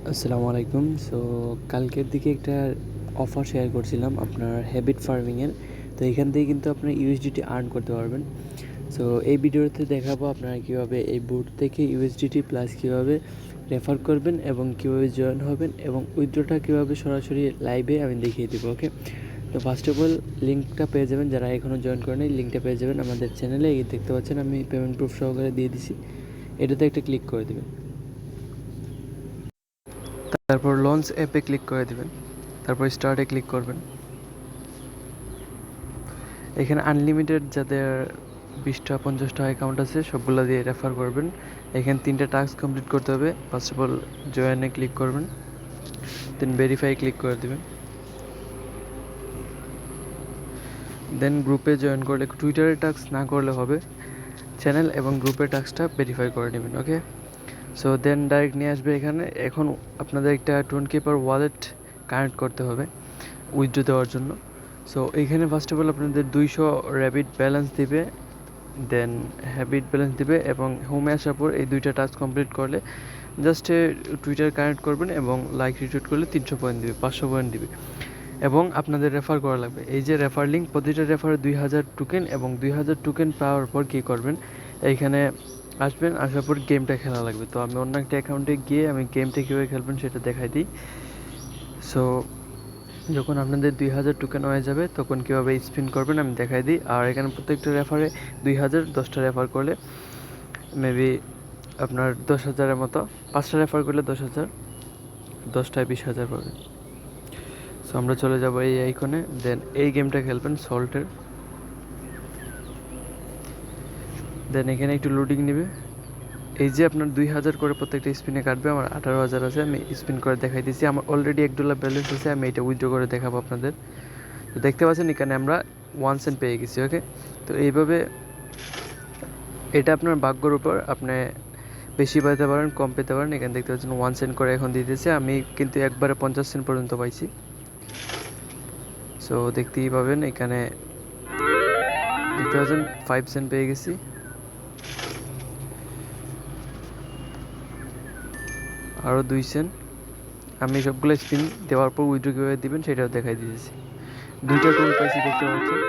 আসসালামু আলাইকুম। সো কালকের দিকে একটা অফার শেয়ার করছিলাম আপনার হ্যাবিট ফার্মিংয়ের। তো এখান থেকে কিন্তু আপনার ইউএসডিটি আর্ন করতে পারবেন। সো এই ভিডিওতে দেখাবো আপনারা কীভাবে এই বোর্ড থেকে ইউএসডিটি প্লাস কীভাবে রেফার করবেন এবং কীভাবে জয়েন হবেন এবং উইথড্রটা কীভাবে সরাসরি লাইভে আমি দেখিয়ে দেবো। ওকে, তো ফার্স্ট অফ অল লিঙ্কটা পেয়ে যাবেন, যারা এখনও জয়েন করেনি লিঙ্কটা পেয়ে যাবেন আমাদের চ্যানেলে। এই দেখতে পাচ্ছেন আমি পেমেন্ট প্রুফ সহকারে দিয়ে দিছি, এটাতে একটা ক্লিক করে দেবেন। তারপর লঞ্চ অ্যাপে ক্লিক করে দেবেন, তারপর স্টার্টে ক্লিক করবেন। এখানে আনলিমিটেড যাদের 20টা 50টা অ্যাকাউন্ট আছে সবগুলো দিয়ে রেফার করবেন। এখানে 3টা টাস্ক কমপ্লিট করতে হবে। ফার্স্ট অফ অল জয়েনে ক্লিক করবেন, দেন ভেরিফাই ক্লিক করে দেবেন, দেন গ্রুপে জয়েন করলে টুইটারের টাস্ক না করলে হবে, চ্যানেল এবং গ্রুপের টাস্কটা ভেরিফাই করে নেবেন। ওকে, সো দেন ডাইরেক্ট নিয়ে আসবে এখানে। এখন আপনাদের একটা টোনকিপার ওয়ালেট কানেক্ট করতে হবে উইথড্র দেওয়ার জন্য। সো এইখানে ফার্স্ট অফ অল আপনাদের 200 র্যাবিট ব্যালেন্স দিবে, দেন হ্যাবিট ব্যালেন্স দিবে এবং হোমে আসার পর এই 2টা টাস্ক কমপ্লিট করলে জাস্ট টুইটার কানেক্ট করবেন এবং লাইক রিটুইট করলে 300 পয়েন্ট দিবে, 500 পয়েন্ট দিবে এবং আপনাদের রেফার করা লাগবে। এই যে রেফার লিঙ্ক, প্রতিটা রেফারে 2000 টোকেন এবং 2000 টোকেন পাওয়ার পর কী করবেন, এইখানে আসবেন, আসার পর গেমটা খেলা লাগবে। তো আমি অন্য একটা অ্যাকাউন্টে গিয়ে আমি গেমটা কীভাবে খেলবেন সেটা দেখাই দিই। সো যখন আপনাদের 2000 টোকেন হয়ে যাবে তখন কীভাবে স্পিন করবেন আমি দেখাই দিই। আর এখানে প্রত্যেকটা রেফারে 2000, 10টা রেফার করলে মেবি আপনার 10,000-এর মতো, 5টা রেফার করলে 10,000, 10টায় 20,000 পাবেন। সো আমরা চলে যাব এই আইকনে, দেন এই গেমটা খেলবেন সল্টের। দেন এখানে একটু লোডিং নেবে। এই যে আপনার 2000 করে প্রত্যেকটা স্পিনে কাটবে, আমার 18,000 আছে, আমি স্পিন করে দেখাই দিচ্ছি। আমার অলরেডি $1 ব্যালেন্স আছে, আমি এটা উইথড্র করে দেখাবো আপনাদের। তো দেখতে পাচ্ছেন এখানে আমরা 1 সেন্ট পেয়ে গেছি। ওকে, তো এইভাবে এটা আপনার ভাগ্যর উপর, আপনি বেশি পেতে পারেন কম পেতে পারেন। এখানে দেখতে পাচ্ছেন 1 সেন্ট করে এখন দিতেছে, আমি কিন্তু একবারে 50 সেন্ট পর্যন্ত পাইছি। সো দেখতেই পাবেন এখানে দেখতে পাচ্ছেন 5 সেন্ট পেয়ে গেছি, আরও 2 সেন্ট। আমি সবগুলো স্পিন দেওয়ার পর উইথড্র কীভাবে দেবেন সেটাও দেখাই দিয়েছি। 2টা টোন পাইছি দেখতে পাচ্ছেন।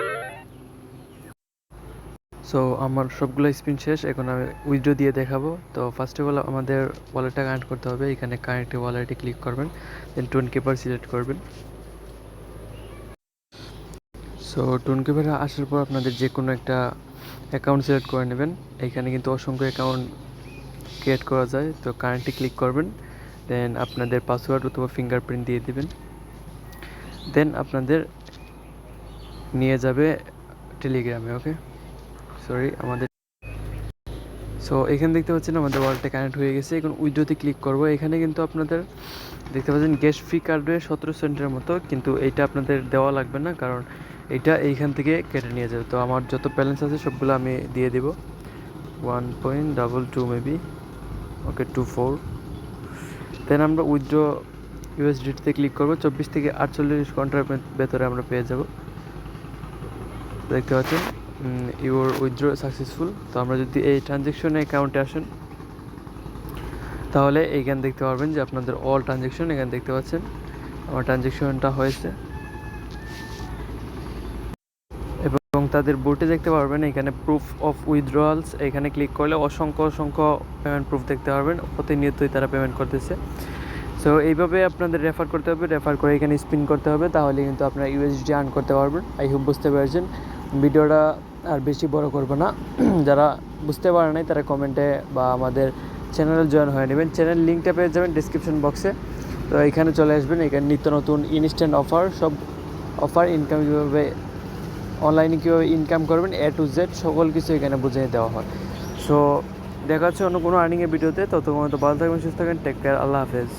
সো আমার সবগুলো স্পিন শেষ, এখন আমি উইথড্র দিয়ে দেখাবো। তো ফার্স্ট অফ অল আমাদের ওয়ালেটটা কানেক্ট করতে হবে। এখানে কানেক্ট ওয়ালেটে ক্লিক করবেন, দেন টোন কিপার সিলেক্ট করবেন। সো টোন কিপারে আসার পর আপনাদের যে কোনো একটা অ্যাকাউন্ট সিলেক্ট করে নেবেন। এখানে কিন্তু অসংখ্য অ্যাকাউন্ট ক্রিয়েট করা যায়। তো কানেক্টে ক্লিক করবেন, দেন আপনাদের পাসওয়ার্ড অথবা ফিঙ্গারপ্রিন্ট দিয়ে দেবেন, দেন আপনাদের নিয়ে যাবে টেলিগ্রামে। ওকে, সরি আমাদের। সো এখানে দেখতে পাচ্ছেন আমাদের ওয়ালেটে কানেক্ট হয়ে গেছে। এখন উইথড্রোতে ক্লিক করব। এখানে কিন্তু আপনাদের দেখতে পাচ্ছেন গ্যাস ফি কাটবে 17 সেন্টের মতো, কিন্তু এইটা আপনাদের দেওয়া লাগবে না, কারণ এটা এইখান থেকে কেটে নিয়ে যাবে। তো আমার যত ব্যালেন্স আছে সবগুলো আমি দিয়ে দেব, 1.22 মেবি। ওকে, 24। দেন আমরা উইথড্র ইউএসডিটিতে ক্লিক করব। 24 থেকে 48 ঘন্টার ভেতরে আমরা পেয়ে যাব। দেখতে পাচ্ছেন ইউর উইথড্র সাকসেসফুল। তো আমরা যদি এই ট্রানজ্যাকশনে অ্যাকাউন্টে আসেন তাহলে এইখানে দেখতে পারবেন যে আপনাদের অল ট্রানজ্যাকশন, এখানে দেখতে পাচ্ছেন আমার ট্রানজ্যাকশনটা হয়েছে এবং তাদের বোর্ডে দেখতে পারবেন এখানে প্রুফ অফ উইথড্রয়ালস। এখানে ক্লিক করলে অসংখ্য পেমেন্ট প্রুফ দেখতে পারবেন, প্রতিনিয়তই তারা পেমেন্ট করতেছে। সো এইভাবে আপনাদের রেফার করতে হবে, রেফার করে এখানে স্পিন করতে হবে, তাহলে কিন্তু আপনারা ইউএসডি আর্ন করতে পারবেন। আই হোপ বুঝতে পেরেছেন। ভিডিওটা আর বেশি বড় করব না। যারা বুঝতে পারে নাই তারা কমেন্টে বা আমাদের চ্যানেলে জয়েন হয়ে নেবেন। চ্যানেল লিঙ্কটা পেয়ে যাবেন ডিসক্রিপশন বক্সে। তো এখানে চলে আসবেন, এখানে নিত্য নতুন ইনস্ট্যান্ট অফার, সব অফার, ইনকাম কীভাবে অনলাইনে কীভাবে ইনকাম করবেন A to Z সকল কিছু এখানে বুঝিয়ে দেওয়া হয়। সো দেখা হচ্ছে অন্য কোনো আর্নিংয়ের ভিডিওতে। ততক্ষণ ভালো থাকবেন, সুস্থ থাকবেন, টেক কেয়ার, আল্লাহ হাফেজ।